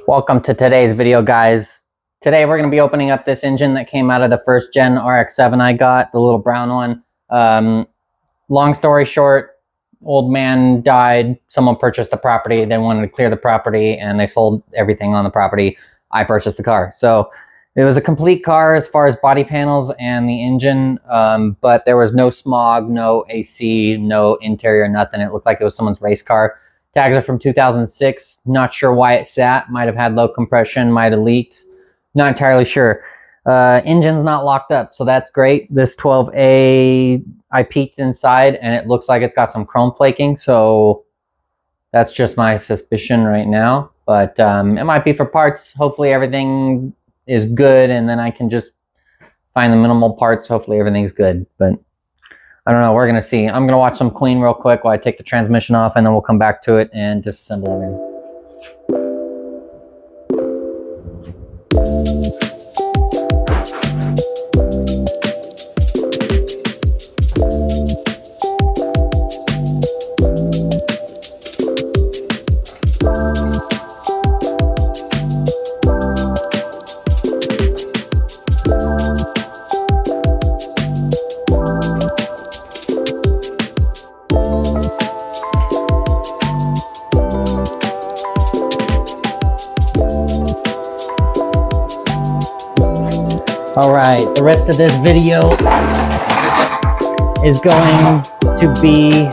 Welcome to today's video, guys. Today we're going to be opening up this engine that came out of the first gen RX-7 I got, the little brown one. Long story short, old man died, someone purchased the property, they wanted to clear the property, and they sold everything on the property. I purchased the car. So it was a complete car as far as body panels and the engine, but there was no smog, no AC, no interior, nothing. It looked like it was someone's race car. Tags are from 2006. Not sure why it sat. Might have had low compression, might have leaked. Not entirely sure. Engine's not locked up, so that's great. This 12A, I peeked inside, and it looks like it's got some chrome flaking, so that's just my suspicion right now. But it might be for parts. Hopefully everything is good, and then I can just find the minimal parts. Hopefully everything's good, but I don't know. We're going to see. I'm going to watch some clean real quick while I take the transmission off, and then we'll come back to it and disassemble everything. All right, the rest of this video is going to be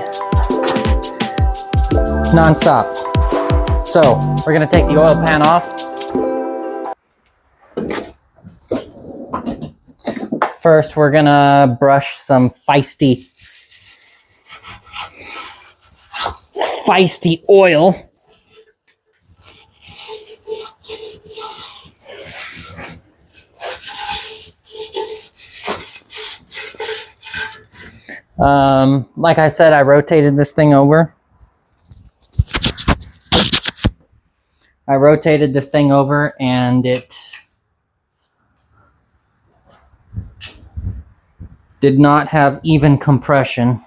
non-stop. So we're gonna take the oil pan off. First, we're gonna brush some feisty oil. Like I said, I rotated this thing over. And it did not have even compression.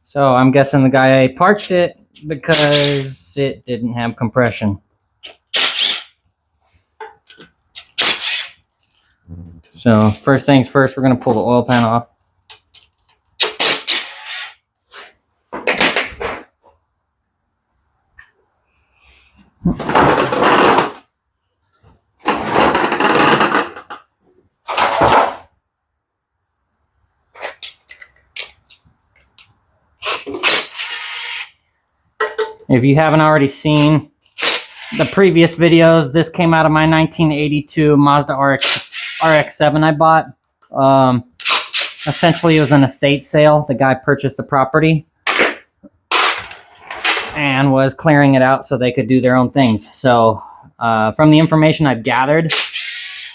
So I'm guessing the guy parked it because it didn't have compression. So first things first, we're going to pull the oil pan off. If you haven't already seen the previous videos, this came out of my 1982 Mazda RX-7 I bought. Essentially, it was an estate sale. The guy purchased the property and was clearing it out so they could do their own things. So from the information I've gathered,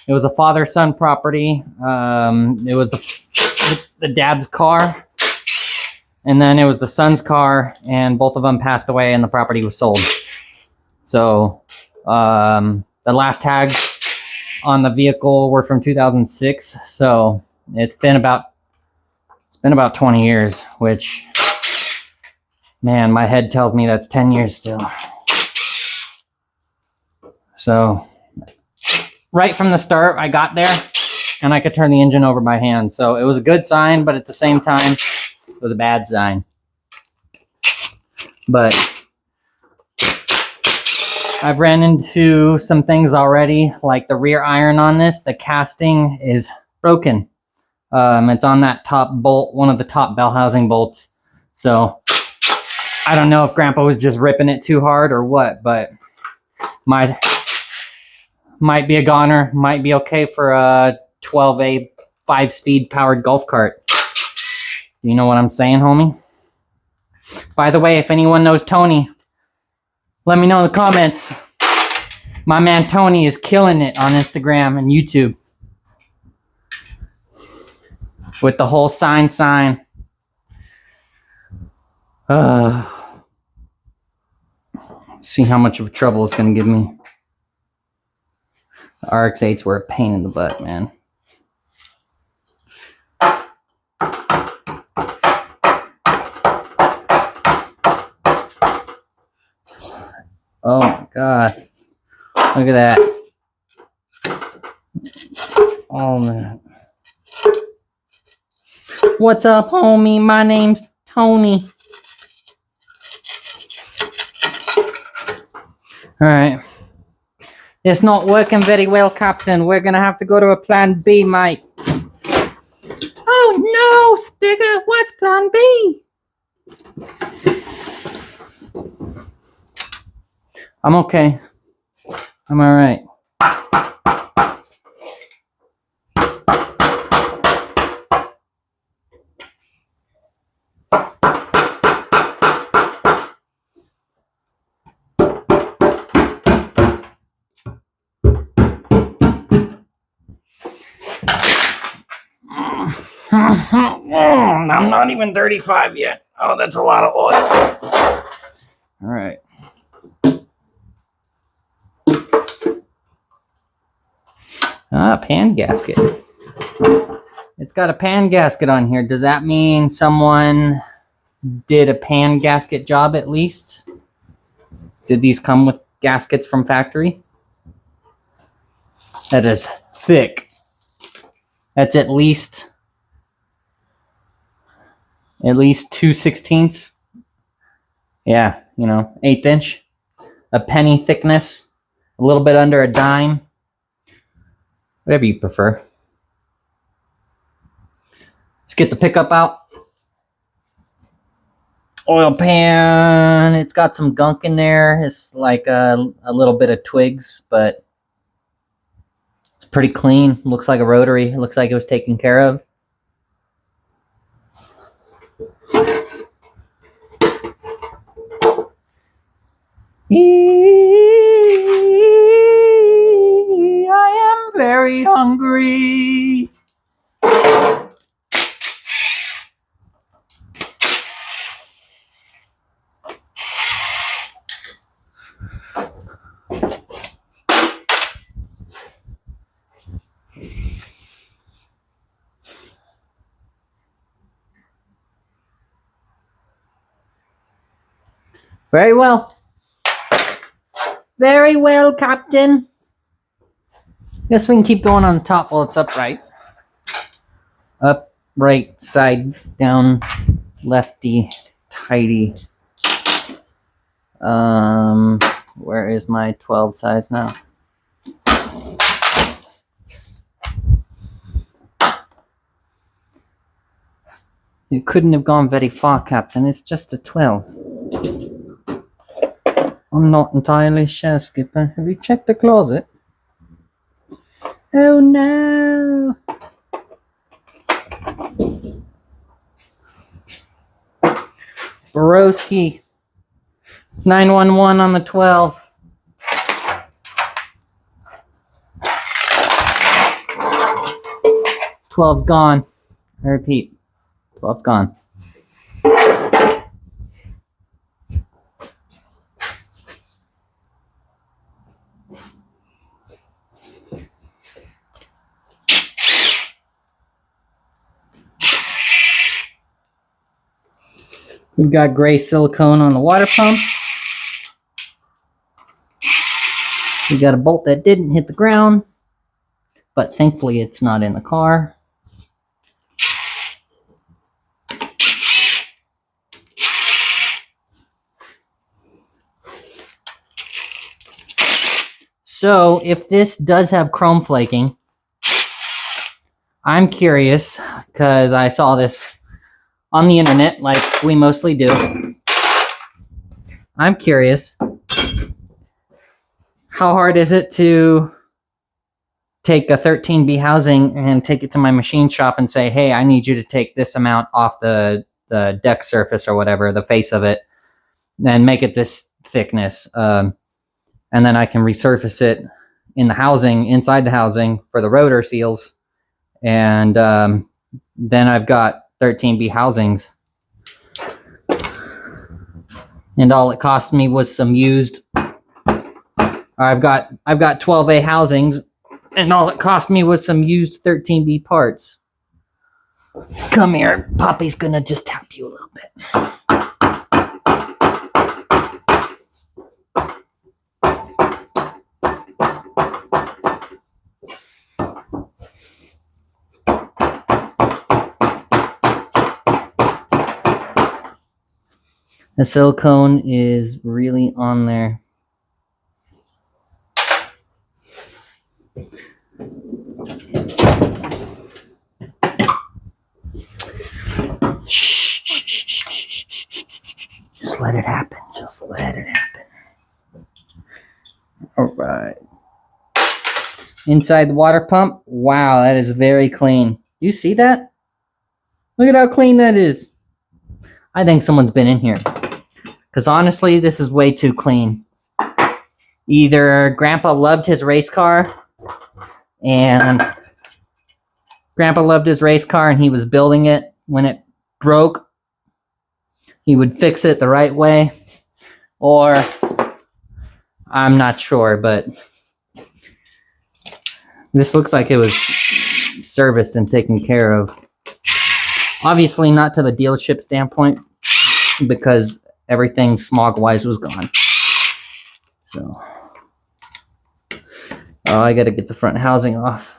it was a father-son property. It was the dad's car, and then it was the son's car, and both of them passed away and the property was sold. So the last tags on the vehicle were from 2006, so it's been about 20 years, which, man, my head tells me that's 10 years still. So right from the start, I got there and I could turn the engine over by hand. So it was a good sign, but at the same time, it was a bad sign. But I've ran into some things already, like the rear iron on this. The casting is broken. It's on that top bolt, one of the top bell housing bolts. So I don't know if Grandpa was just ripping it too hard or what, but might be a goner. Might be okay for a 12A 5-speed powered golf cart. You know what I'm saying, homie? By the way, if anyone knows Tony, let me know in the comments. My man Tony is killing it on Instagram and YouTube with the whole sign. See how much of a trouble it's going to give me. The RX-8s were a pain in the butt, man. Oh my god. Look at that. Oh man. What's up, homie? My name's Tony. Alright. It's not working very well, Captain. We're gonna have to go to a plan B, mate. Oh no, Spigot! What's plan B? I'm okay. I'm alright. I'm not even 35 yet. Oh, that's a lot of oil. All right. Pan gasket. It's got a pan gasket on here. Does that mean someone did a pan gasket job at least? Did these come with gaskets from factory? That is thick. That's at least 2/16. Yeah, 1/8 inch. A penny thickness. A little bit under a dime. Whatever you prefer. Let's get the pickup out. Oil pan. It's got some gunk in there. It's like a little bit of twigs, but it's pretty clean. Looks like a rotary. It looks like it was taken care of. I am very hungry. Very well. Very well, Captain. Guess we can keep going on the top while it's upright. Up, right, side, down, lefty, tighty. Where is my 12 size now? You couldn't have gone very far, Captain. It's just a 12. I'm not entirely sure, Skipper. Have you checked the closet? Oh no! Borowski. 911 on the 12. Twelve's gone. I repeat, 12's gone. We've got gray silicone on the water pump. We got a bolt that didn't hit the ground, but thankfully it's not in the car. So if this does have chrome flaking, I'm curious because I saw this on the internet, like we mostly do. I'm curious, how hard is it to take a 13B housing and take it to my machine shop and say, hey, I need you to take this amount off the deck surface or whatever, the face of it, and make it this thickness. And then I can resurface it in the housing, inside the housing for the rotor seals. And then I've got 13B housings, and all it cost me was some used. I've got 12A housings, and all it cost me was some used 13B parts. Come here, Poppy's gonna just tap you a little bit. The silicone is really on there. Shh. Just let it happen. Just let it happen. All right. Inside the water pump. Wow, that is very clean. You see that? Look at how clean that is. I think someone's been in here. Because honestly, this is way too clean. Either Grandpa loved his race car and he was building it. When it broke, he would fix it the right way. Or I'm not sure, but this looks like it was serviced and taken care of. Obviously not to the dealership standpoint, because everything smog-wise was gone. So, I gotta get the front housing off.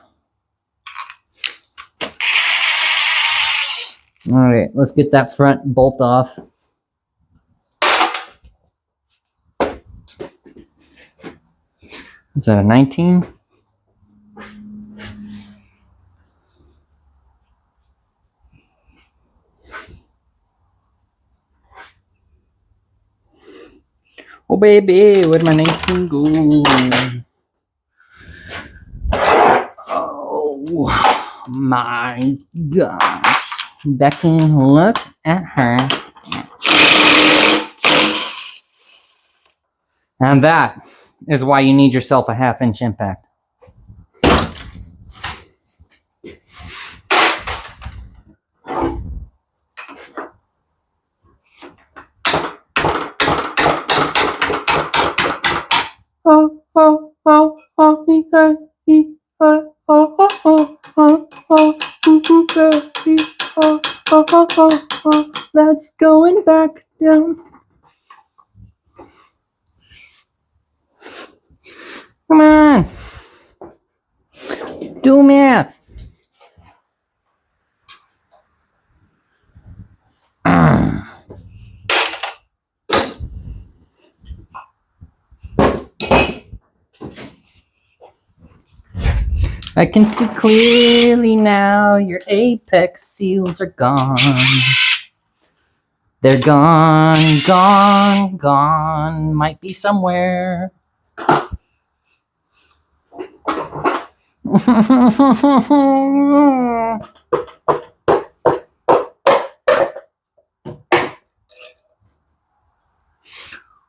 Alright, let's get that front bolt off. Is that a 19? Oh baby, where'd my 19 go? Oh my gosh. Becky, look at her. And that is why you need yourself a 1/2-inch impact. That's going back down. Come on. Do math. I can see clearly now your apex seals are gone. They're gone, gone, gone. Might be somewhere.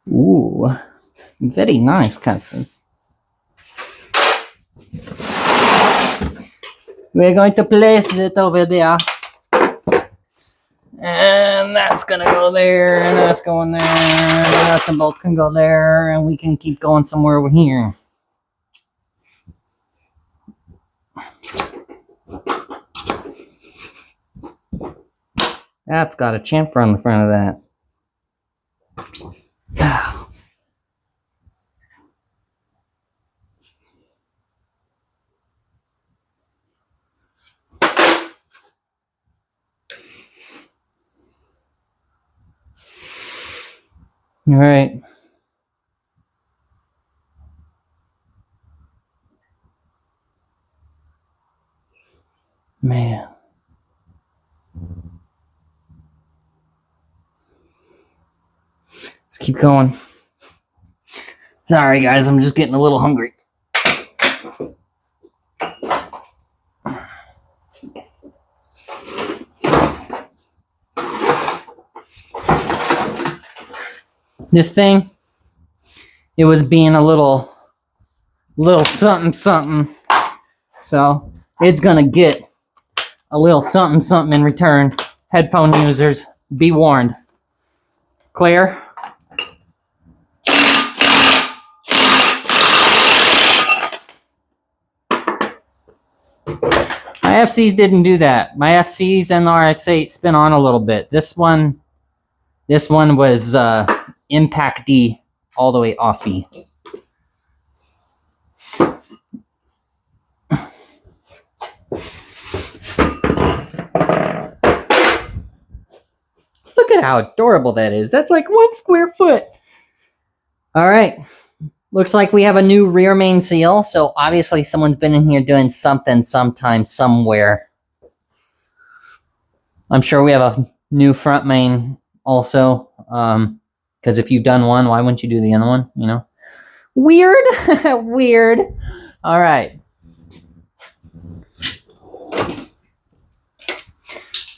Ooh, very nice, Catherine. We're going to place it over there. And that's gonna go there, and that's going there, and the nuts and bolts can go there, and we can keep going somewhere over here. That's got a chamfer on the front of that. All right. Man. Let's keep going. Sorry, guys, I'm just getting a little hungry. This thing, it was being a little something something, so it's gonna get a little something something in return. Headphone users, be warned. Clear? My FCs didn't do that. My FCs and the RX-8 spin on a little bit. This one was Impact D all the way offy. Look Look at how adorable that is. That's like 1 square foot. All right. Looks like we have a new rear main seal. So obviously someone's been in here doing something sometime, somewhere. I'm sure we have a new front main also. Because if you've done one, why wouldn't you do the other one? You know? Weird. Weird. All right.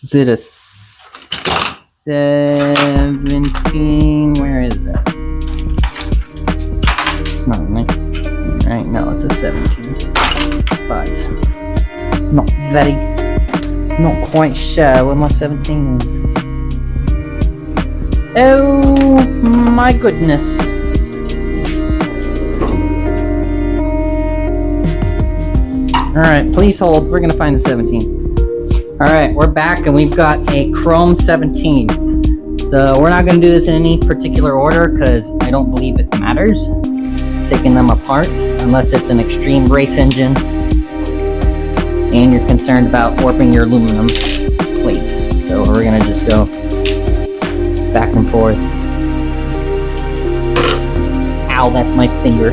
Is it a 17? Where is it? It's not really. Right? No, it's a 17. But not quite sure where my 17 is. Oh my goodness. Alright, please hold. We're gonna find a 17. Alright, we're back and we've got a chrome 17. So we're not going to do this in any particular order because I don't believe it matters taking them apart unless it's an extreme race engine and you're concerned about warping your aluminum plates. So we're going to just go back and forth. Ow, that's my finger.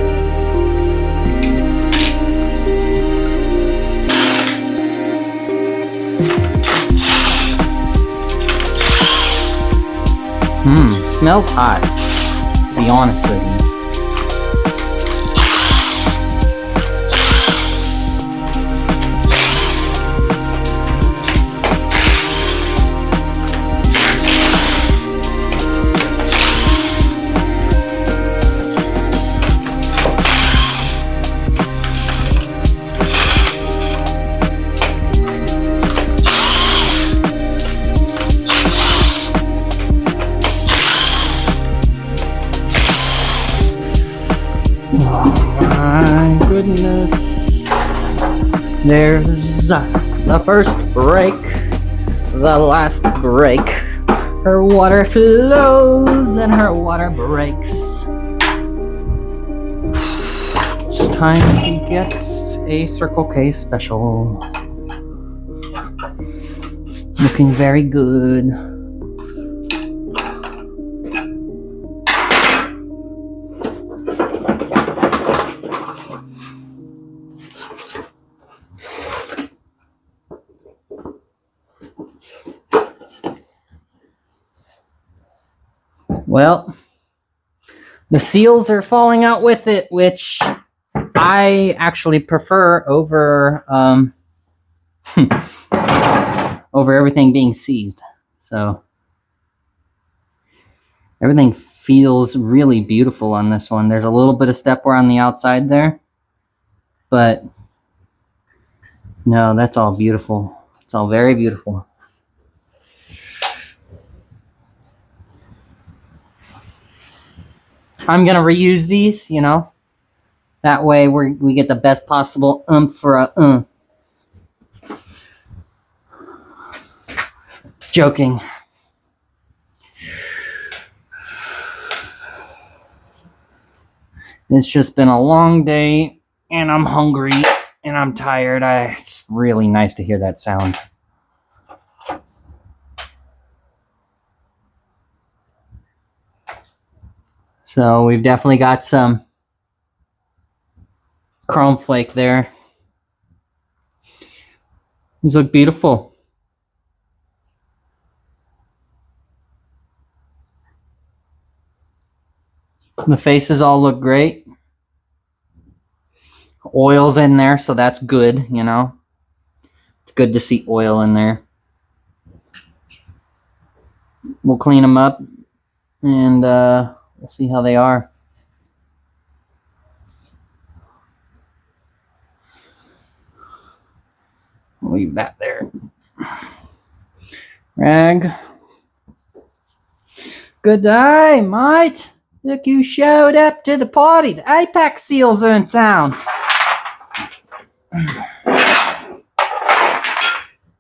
Smells hot, to be honest with you. Goodness. There's the first break, the last break. Her water flows and her water breaks. It's time to get a Circle K special. Looking very good. Well, the seals are falling out with it, which I actually prefer over over everything being seized. So everything feels really beautiful on this one. There's a little bit of step wear on the outside there, but no, that's all beautiful. It's all very beautiful. I'm going to reuse these, you know. That way we get the best possible for a Joking. It's just been a long day, and I'm hungry, and I'm tired. It's really nice to hear that sound. So we've definitely got some chrome flake there. These look beautiful. The faces all look great. Oil's in there, so that's good, you know. It's good to see oil in there. We'll clean them up, and we'll see how they are. Leave that there. Rag. Good day, mate. Look, you showed up to the party. The Apex seals are in town.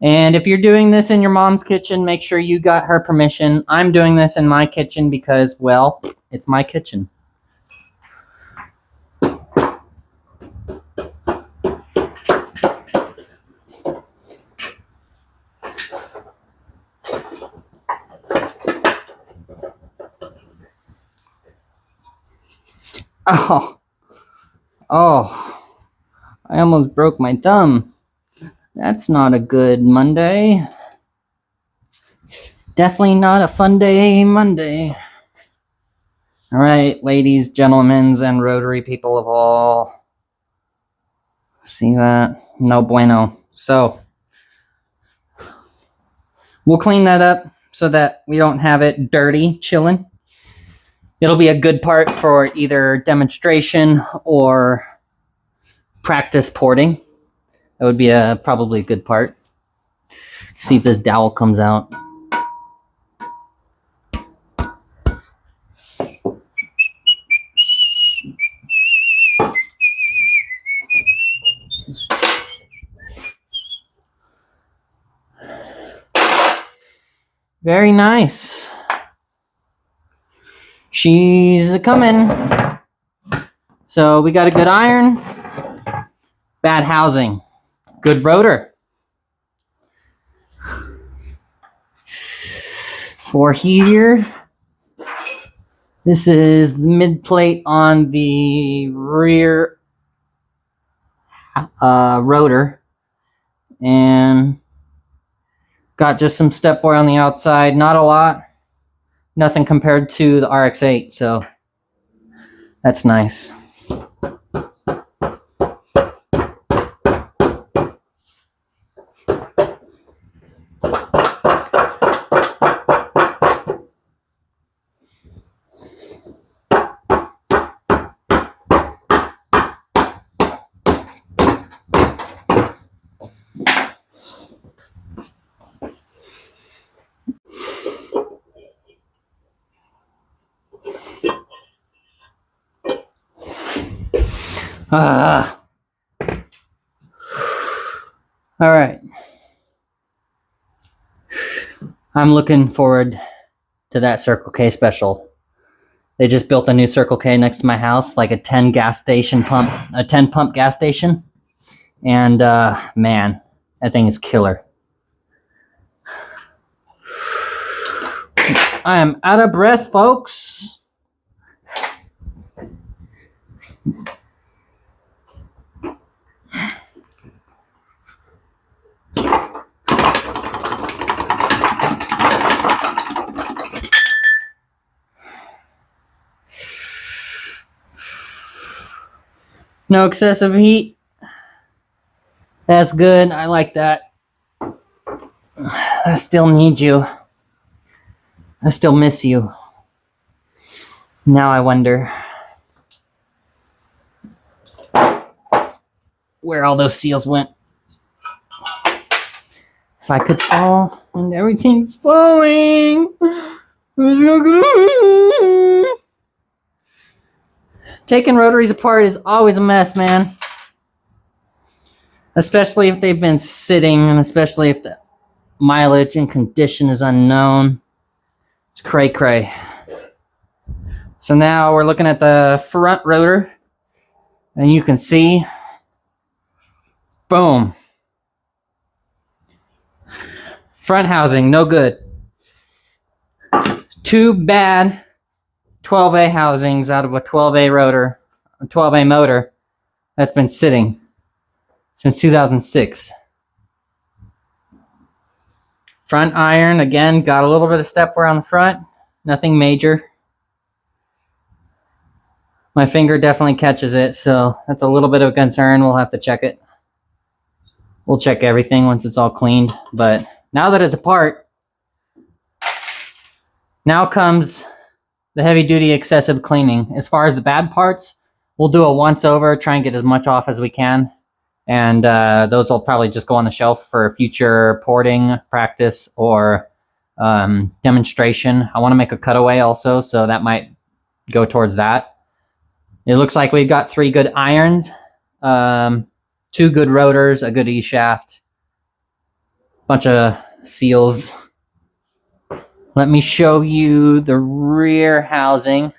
And if you're doing this in your mom's kitchen, make sure you got her permission. I'm doing this in my kitchen because, well, it's my kitchen. Oh, oh, I almost broke my thumb. That's not a good Monday. Definitely not a fun day Monday. All right, ladies, gentlemen, and Rotary people of all. See that? No bueno. So, we'll clean that up so that we don't have it dirty chilling. It'll be a good part for either demonstration or practice porting. That would be probably a good part. See if this dowel comes out. Very nice. She's a coming. So we got a good iron, bad housing, good rotor. For here, this is the mid plate on the rear rotor, and got just some step wear on the outside. Not a lot, nothing compared to the RX-8, so that's nice. All right. I'm looking forward to that Circle K special. They just built a new Circle K next to my house, like a 10 pump gas station. And man, that thing is killer. I am out of breath, folks. No excessive heat. That's good. I like that. I still need you. I still miss you. Now I wonder where all those seals went. If I could fall and everything's falling. It's so good. Taking rotaries apart is always a mess, man. Especially if they've been sitting, and especially if the mileage and condition is unknown. It's cray-cray. So now we're looking at the front rotor, and you can see, boom. Front housing, no good. Two bad 12A housings out of a 12A rotor, a 12A motor that's been sitting since 2006. Front iron, again, got a little bit of step wear on the front. Nothing major. My finger definitely catches it, so that's a little bit of a concern. We'll have to check it. We'll check everything once it's all cleaned. But now that it's apart, now comes the heavy-duty excessive cleaning. As far as the bad parts, we'll do a once-over, try and get as much off as we can. And those will probably just go on the shelf for future porting, practice, or demonstration. I want to make a cutaway also, so that might go towards that. It looks like we've got 3 good irons, 2 good rotors, a good E-shaft, bunch of seals. Let me show you the rear housing.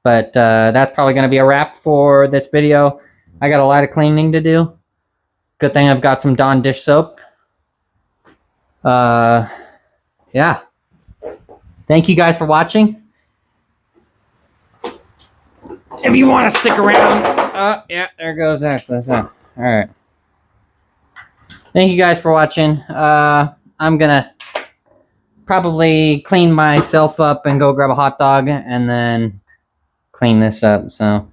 But that's probably going to be a wrap for this video. I got a lot of cleaning to do. Good thing I've got some Dawn dish soap. Yeah. Thank you guys for watching. If you want to stick around, yeah, there goes access. All right. Thank you guys for watching. I'm gonna probably clean myself up and go grab a hot dog and then clean this up. So,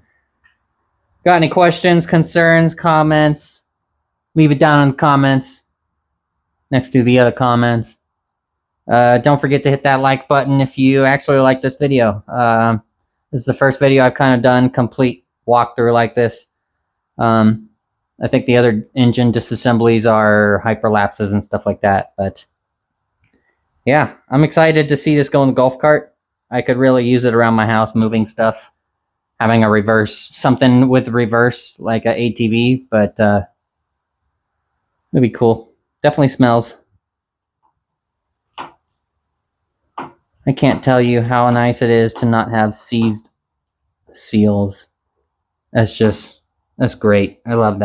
got any questions, concerns, comments? Leave it down in the comments next to the other comments. Don't forget to hit that like button if you actually like this video. This is the first video I've kind of done complete walkthrough like this. I think the other engine disassemblies are hyperlapses and stuff like that. But yeah, I'm excited to see this go in the golf cart. I could really use it around my house, moving stuff, having a reverse, something with reverse, like a ATV, but it'd be cool. Definitely smells. I can't tell you how nice it is to not have seized seals. That's great. I love that.